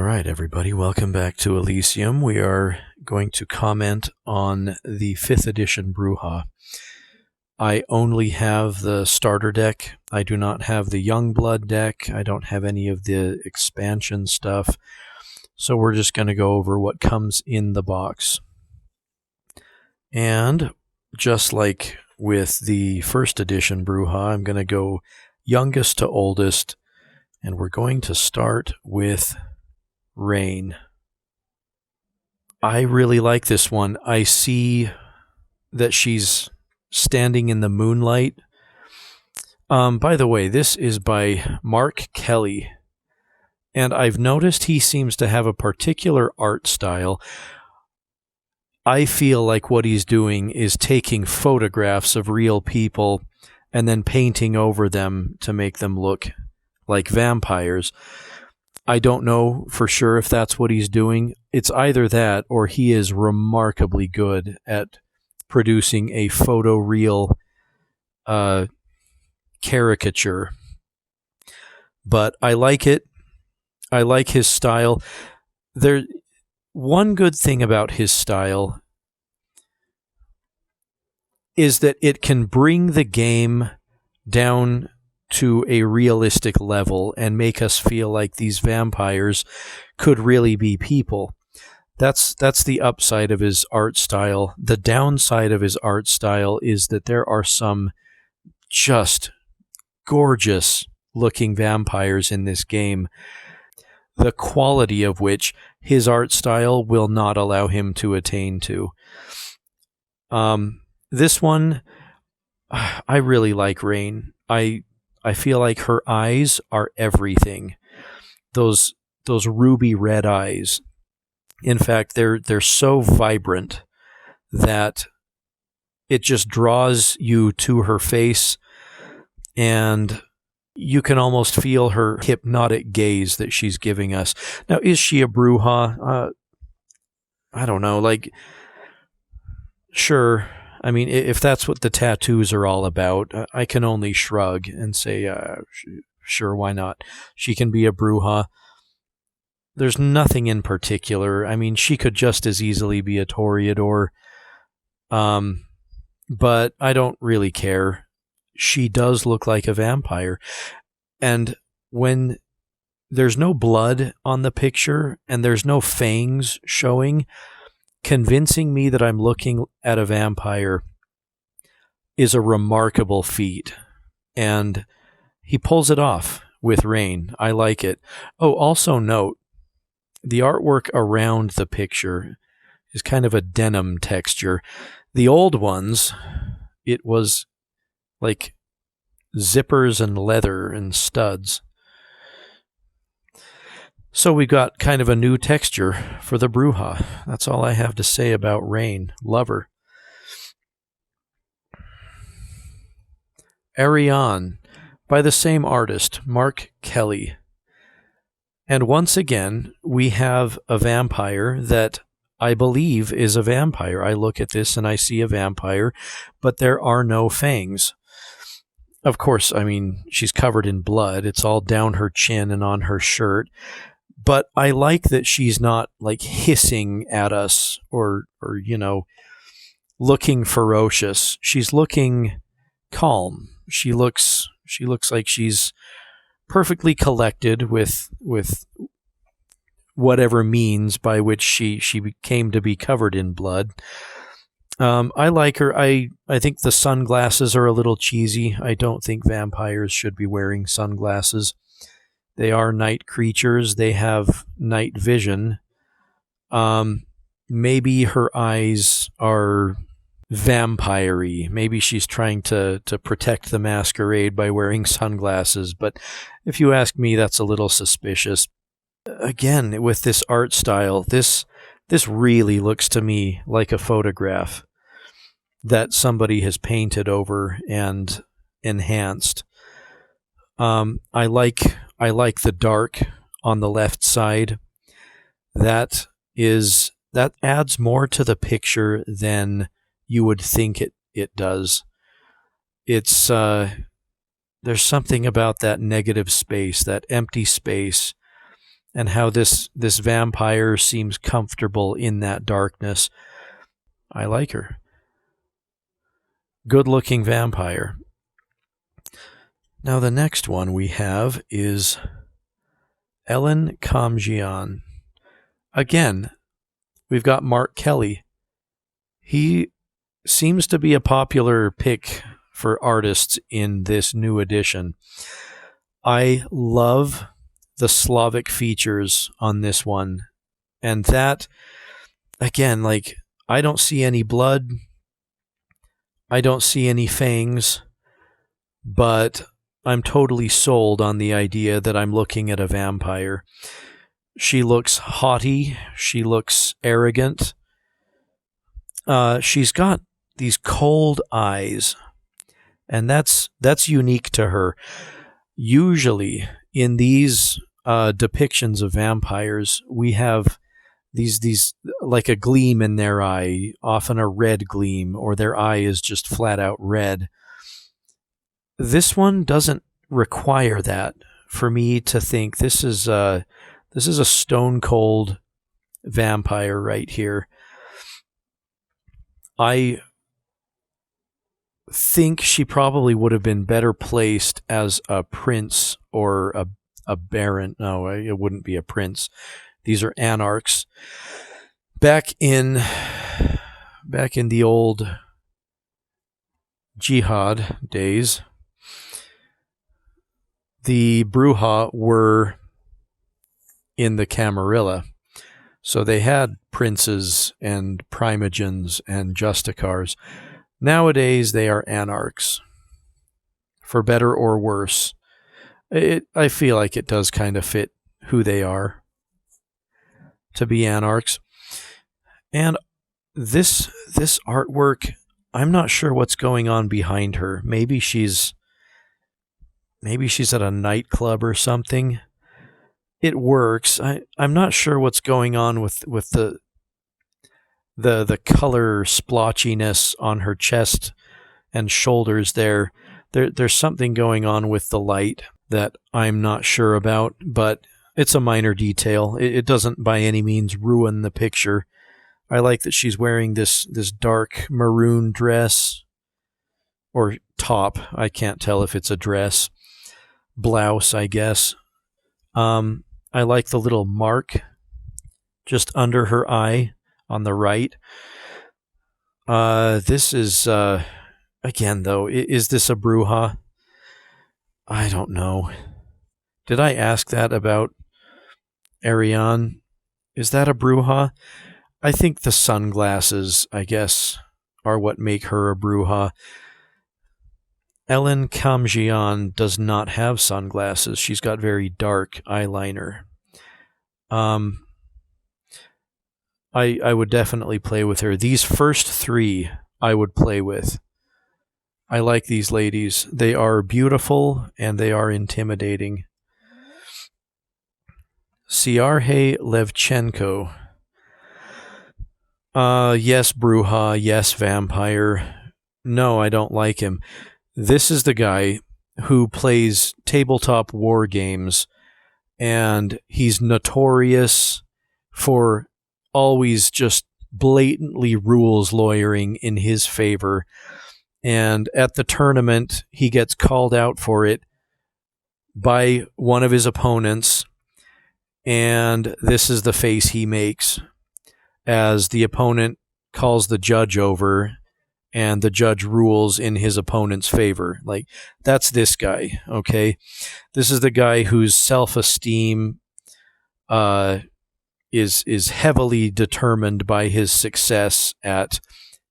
right, everybody, welcome back to Elysium. We are going to comment on the 5th edition Brujah. I only have the starter deck. I do not have the Youngblood deck. I don't have any of the expansion stuff. So we're just going to go over what comes in the box. And just like with the 1st edition Brujah, I'm going to go youngest to oldest. And we're going to start with Rain. I really like this one. I see that she's standing in the moonlight. By the way, this is by Mark Kelly. And I've noticed he seems to have a particular art style. I feel like what he's doing is taking photographs of real people and then painting over them to make them look like vampires. I don't know for sure if that's what he's doing. It's either that or he is remarkably good at producing a photoreal caricature. But I like it. I like his style. One good thing about his style is that it can bring the game down to a realistic level and make us feel like these vampires could really be people. That's the upside of his art style. The downside of his art style is that there are some just gorgeous looking vampires in this game, the quality of which his art style will not allow him to attain to. This one, I really like Rain. I feel like her eyes are everything. Those ruby red eyes. In fact, they're so vibrant that it just draws you to her face, and you can almost feel her hypnotic gaze that she's giving us. Now, is she a Brujah? I don't know. Like, sure. I mean, if that's what the tattoos are all about, I can only shrug and say, sure, why not? She can be a Brujah. There's nothing in particular. I mean, she could just as easily be a Toreador, but I don't really care. She does look like a vampire. And when there's no blood on the picture and there's no fangs showing, convincing me that I'm looking at a vampire is a remarkable feat. And he pulls it off with Rain. I like it. Oh, also note, the artwork around the picture is kind of a denim texture. The old ones, it was like zippers and leather and studs. So we got kind of a new texture for the Brujah. That's all I have to say about Rain. Love her. Ariane, by the same artist, Mark Kelly. And once again, we have a vampire that I believe is a vampire. I look at this and I see a vampire, but there are no fangs. Of course, I mean, she's covered in blood. It's all down her chin and on her shirt. But I like that she's not like hissing at us or looking ferocious. She's looking calm. She looks like she's perfectly collected with whatever means by which she came to be covered in blood. I like her. I think the sunglasses are a little cheesy. I don't think vampires should be wearing sunglasses. They are night creatures. They have night vision. Maybe her eyes are vampire-y. Maybe she's trying to protect the masquerade by wearing sunglasses. But if you ask me, that's a little suspicious. Again, with this art style, this really looks to me like a photograph that somebody has painted over and enhanced. I like the dark on the left side. That adds more to the picture than you would think it does. It's there's something about that negative space, that empty space, and how this vampire seems comfortable in that darkness. I like her. Good-looking vampire. Now the next one we have is Ellen Kamjian. Again, we've got Mark Kelly. He seems to be a popular pick for artists in this new edition. I love the Slavic features on this one. And that, again, like, I don't see any blood. I don't see any fangs. But I'm totally sold on the idea that I'm looking at a vampire. She looks haughty. She looks arrogant. She's got these cold eyes, and that's unique to her. Usually, in these depictions of vampires, we have these like a gleam in their eye, often a red gleam, or their eye is just flat out red. This one doesn't require that for me to think this is a stone cold vampire right here. I think she probably would have been better placed as a prince or a baron. No, it wouldn't be a prince. These are anarchs. Back in the old jihad days, the Brujah were in the Camarilla. So they had princes and primogens and justicars. Nowadays, they are anarchs, for better or worse. I feel like it does kind of fit who they are, to be anarchs. And this artwork, I'm not sure what's going on behind her. Maybe she's at a nightclub or something. It works. I'm not sure what's going on with the color splotchiness on her chest and shoulders there. There's something going on with the light that I'm not sure about, but it's a minor detail. It doesn't by any means ruin the picture. I like that she's wearing this dark maroon dress or top. I can't tell if it's a dress. Blouse, I guess. I like the little mark just under her eye on the right. This is, again, though, is this a Brujah? I don't know. Did I ask that about Ariane? Is that a Brujah? I think the sunglasses, I guess, are what make her a Brujah. Ellen Kamjian does not have sunglasses. She's got very dark eyeliner. I would definitely play with her. These first three I would play with. I like these ladies. They are beautiful and they are intimidating. Siarhe Levchenko. Yes, Brujah. Yes, vampire. No, I don't like him. This is the guy who plays tabletop war games, and he's notorious for always just blatantly rules lawyering in his favor. And at the tournament, he gets called out for it by one of his opponents, and this is the face he makes as the opponent calls the judge over and the judge rules in his opponent's favor. Like, that's this guy, okay? This is the guy whose self-esteem is heavily determined by his success at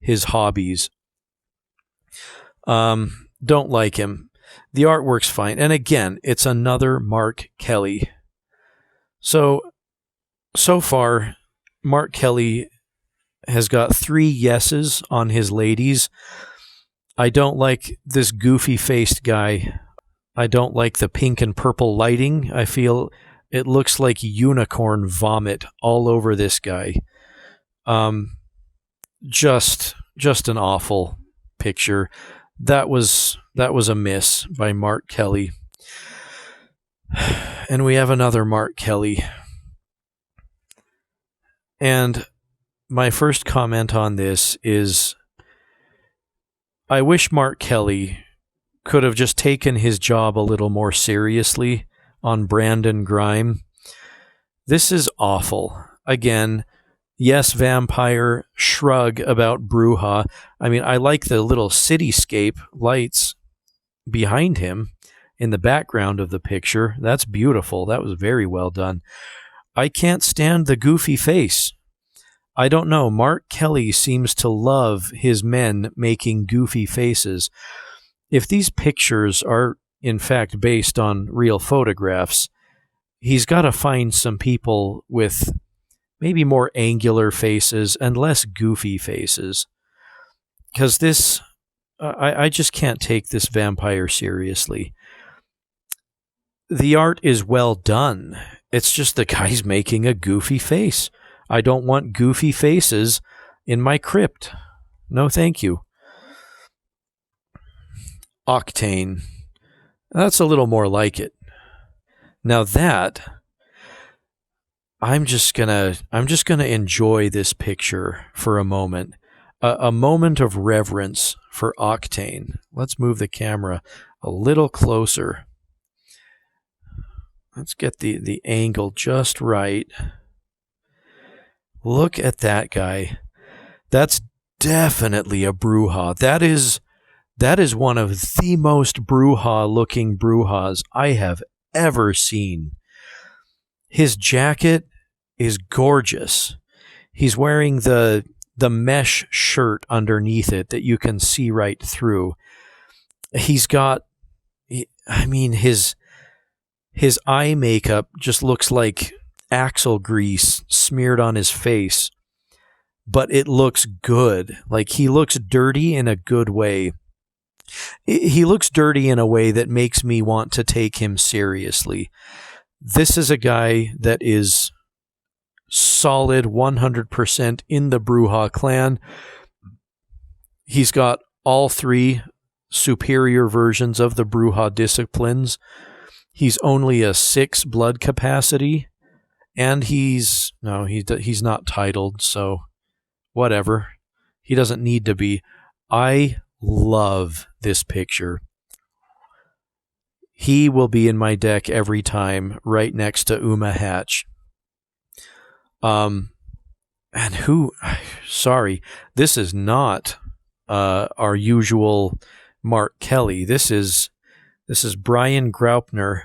his hobbies. Don't like him. The artwork's fine. And again, it's another Mark Kelly. So far, Mark Kelly has got 3 yeses on his ladies. I don't like this goofy-faced guy. I don't like the pink and purple lighting. I feel it looks like unicorn vomit all over this guy. Just an awful picture. That was a miss by Mark Kelly. And we have another Mark Kelly. And my first comment on this is I wish Mark Kelly could have just taken his job a little more seriously on Brandon Grime. This is awful. Again, yes, vampire, shrug about Brujah. I mean, I like the little cityscape lights behind him in the background of the picture. That's beautiful. That was very well done. I can't stand the goofy face. I don't know. Mark Kelly seems to love his men making goofy faces. If these pictures are, in fact, based on real photographs, he's got to find some people with maybe more angular faces and less goofy faces. Because this, I just can't take this vampire seriously. The art is well done. It's just the guy's making a goofy face. I don't want goofy faces in my crypt. No, thank you. Octane. That's a little more like it. Now that I'm just gonna enjoy this picture for a moment. A moment of reverence for Octane. Let's move the camera a little closer. Let's get the angle just right. Look at that guy. That's definitely a Brujah. That is one of the most Brujah-looking Brujahs I have ever seen. His jacket is gorgeous. He's wearing the mesh shirt underneath it that you can see right through. He's got, I mean, his eye makeup just looks like axle grease smeared on his face, but it looks good. Like, he looks dirty in a good way. He looks dirty in a way that makes me want to take him seriously. This is a guy that is solid 100% in the Brujah clan. He's got all three superior versions of the Brujah disciplines. He's only a 6 blood capacity, and he's not titled, so whatever. He doesn't need to be. I love this picture. He will be in my deck every time, right next to Uma Hatch. And sorry, this is not our usual Mark Kelly. This is Brian Graupner,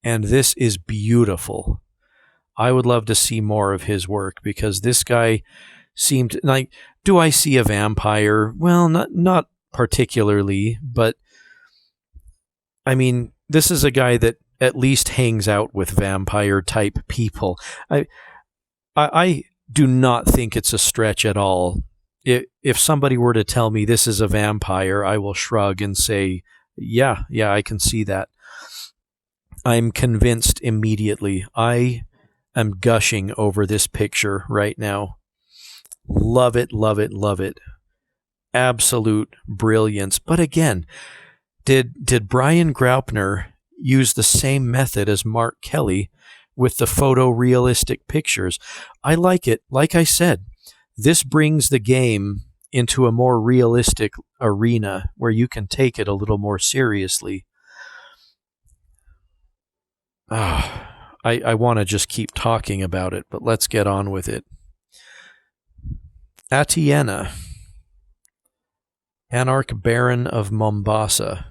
and this is beautiful. I would love to see more of his work, because this guy seemed like, do I see a vampire? Well, not particularly, but I mean, this is a guy that at least hangs out with vampire type people. I do not think it's a stretch at all. If somebody were to tell me this is a vampire, I will shrug and say, yeah, I can see that. I'm convinced immediately. I am gushing over this picture right now. Love it, love it, love it. Absolute brilliance. But again, did Brian Graupner use the same method as Mark Kelly with the photorealistic pictures? I like it. Like I said, this brings the game into a more realistic arena where you can take it a little more seriously. I want to just keep talking about it, but let's get on with it. Atiena, Anarch Baron of Mombasa.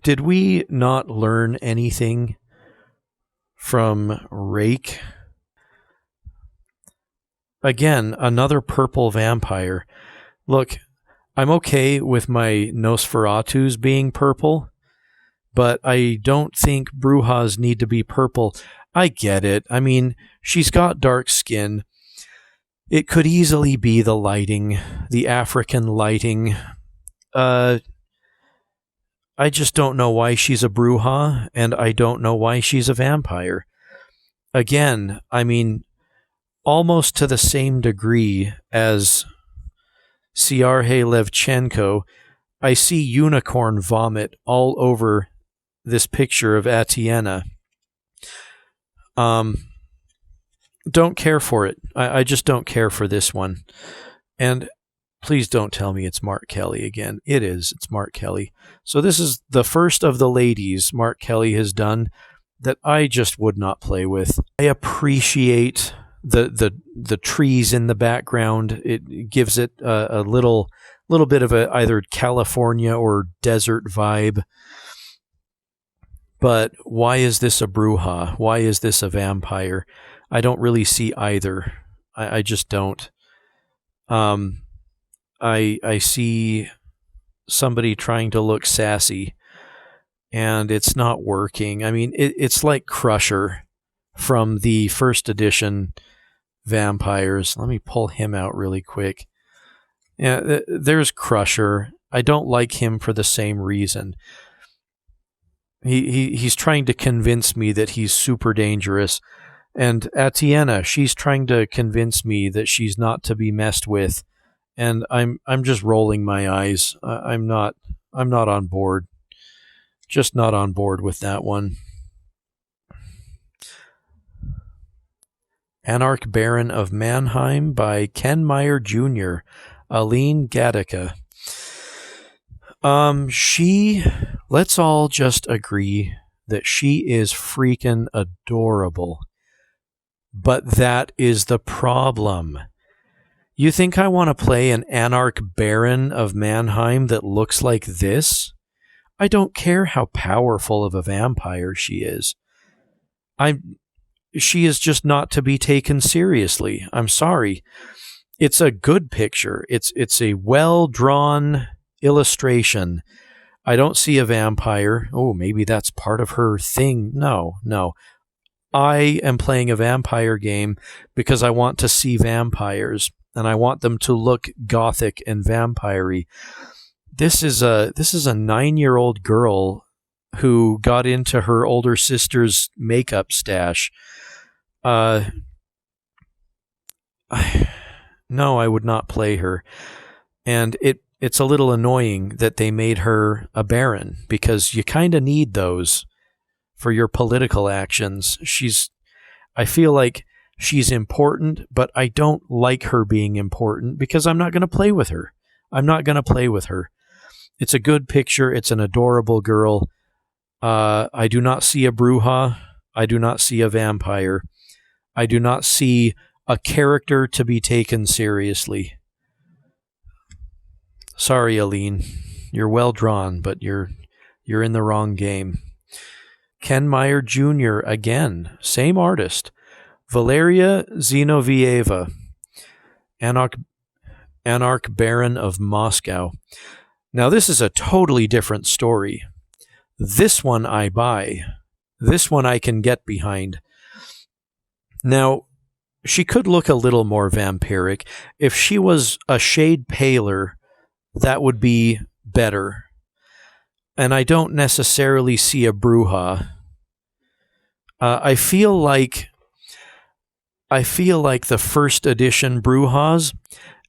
Did we not learn anything from Rake? Again, another purple vampire. Look, I'm okay with my Nosferatus being purple, but I don't think Brujahs need to be purple. I get it. I mean, she's got dark skin. It could easily be the lighting, the African lighting. I just don't know why she's a Brujah, and I don't know why she's a vampire. Again, I mean, almost to the same degree as Siarhe Levchenko, I see unicorn vomit all over this picture of Atiena. don't care for it. I just don't care for this one. And please don't tell me it's Mark Kelly again. It is. It's Mark Kelly. So this is the first of the ladies Mark Kelly has done that I just would not play with. I appreciate the trees in the background. It gives it a little bit of a either California or desert vibe. But why is this a Brujah? Why is this a vampire? I don't really see either. I just don't. I see somebody trying to look sassy, and it's not working. I mean, it's like Crusher from the first edition vampires. Let me pull him out really quick. Yeah, there's Crusher. I don't like him for the same reason. He's trying to convince me that he's super dangerous. And Atiena, she's trying to convince me that she's not to be messed with. And I'm just rolling my eyes. I'm not on board. Just not on board with that one. Anarch Baron of Mannheim by Ken Meyer Jr., Aline Gattaca. Let's all just agree that she is freaking adorable. But that is the problem. You think I want to play an Anarch Baron of Mannheim that looks like this? I don't care how powerful of a vampire she is. She is just not to be taken seriously. I'm sorry. It's a good picture. It's a well-drawn illustration. I don't see a vampire. Oh, maybe that's part of her thing. No. I am playing a vampire game because I want to see vampires, and I want them to look gothic and vampire-y. This is a 9-year-old girl who got into her older sister's makeup stash. No, I would not play her. And it's a little annoying that they made her a baron, because you kind of need those for your political actions. I feel like she's important, but I don't like her being important because I'm not going to play with her. It's a good picture. It's an adorable girl. I do not see a Brujah. I do not see a vampire. I do not see a character to be taken seriously. Sorry, Aline. You're well drawn, but you're in the wrong game. Ken Meyer Jr. again, same artist. Valeria Zinovieva, Anarch Baron of Moscow. Now this is a totally different story. This one I buy. This one I can get behind. Now, she could look a little more vampiric. If she was a shade paler, that would be better. And I don't necessarily see a Brujah. I feel like the first edition Brujahs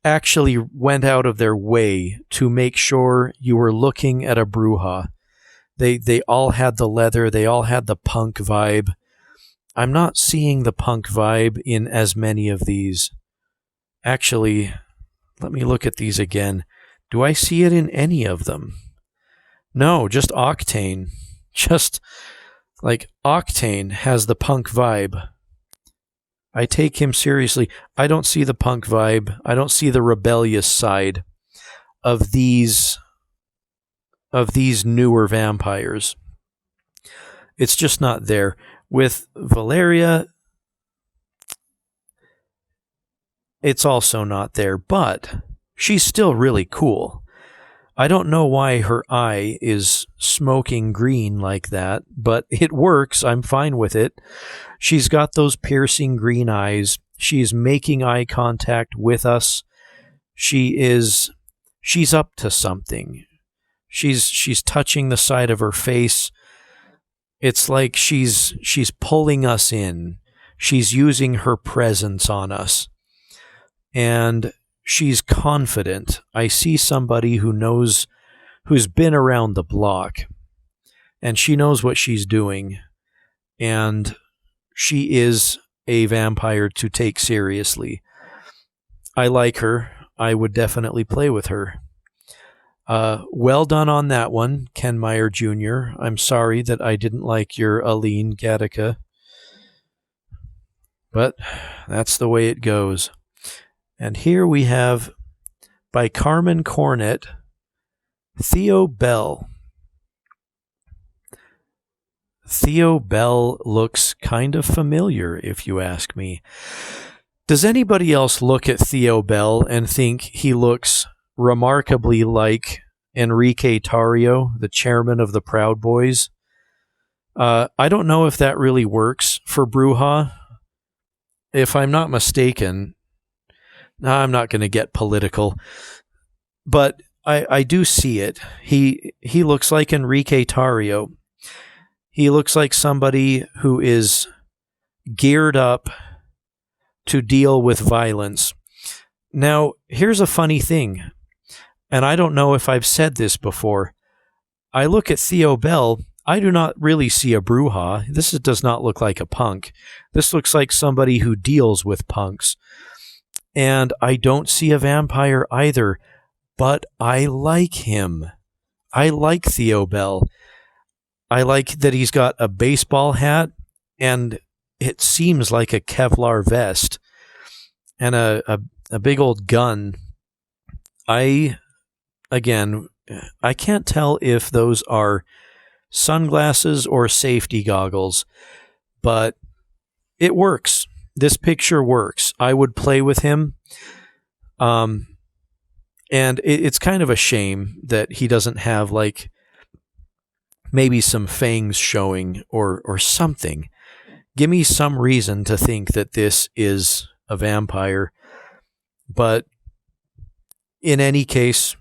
actually went out of their way to make sure you were looking at a Brujah. They all had the leather. They all had the punk vibe. I'm not seeing the punk vibe in as many of these. Actually, let me look at these again. Do I see it in any of them? No, just Octane. Just like Octane has the punk vibe. I take him seriously. I don't see the punk vibe. I don't see the rebellious side of these newer vampires. It's just not there. With Valeria, it's also not there, but she's still really cool. I don't know why her eye is smoking green like that, but it works. I'm fine with it. She's got those piercing green eyes. She's making eye contact with us. She's up to something. She's touching the side of her face. It's like she's pulling us in. She's using her presence on us. And she's confident. I see somebody who's been around the block, and she knows what she's doing, and she is a vampire to take seriously. I like her. I would definitely play with her. Well done on that one, Ken Meyer Jr. I'm sorry that I didn't like your Aline Gattaca, but that's the way it goes. And here we have, by Carmen Cornett, Theo Bell. Theo Bell looks kind of familiar, if you ask me. Does anybody else look at Theo Bell and think he looks remarkably like Enrique Tarrio, the chairman of the Proud Boys? I don't know if that really works for Brujah. If I'm not mistaken, I'm not going to get political, but I do see it. He looks like Enrique Tarrio. He looks like somebody who is geared up to deal with violence. Now, here's a funny thing, and I don't know if I've said this before. I look at Theo Bell, I do not really see a Brujah. This does not look like a punk. This looks like somebody who deals with punks. And I don't see a vampire either, but I like him. I like Theo Bell. I like that he's got a baseball hat, and it seems like a Kevlar vest, and a big old gun. I can't tell if those are sunglasses or safety goggles, but it works. This picture works. I would play with him. And it's kind of a shame that he doesn't have, like, maybe some fangs showing or something. Give me some reason to think that this is a vampire. But in any case,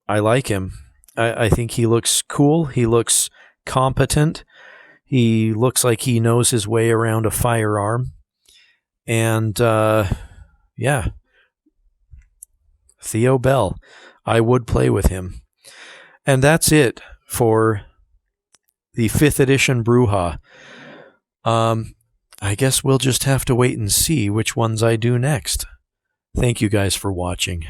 I like him. I think he looks cool. He looks competent. He looks like he knows his way around a firearm. And, yeah. Theo Bell. I would play with him. And that's it for the 5th edition Brujah. I guess we'll just have to wait and see which ones I do next. Thank you guys for watching.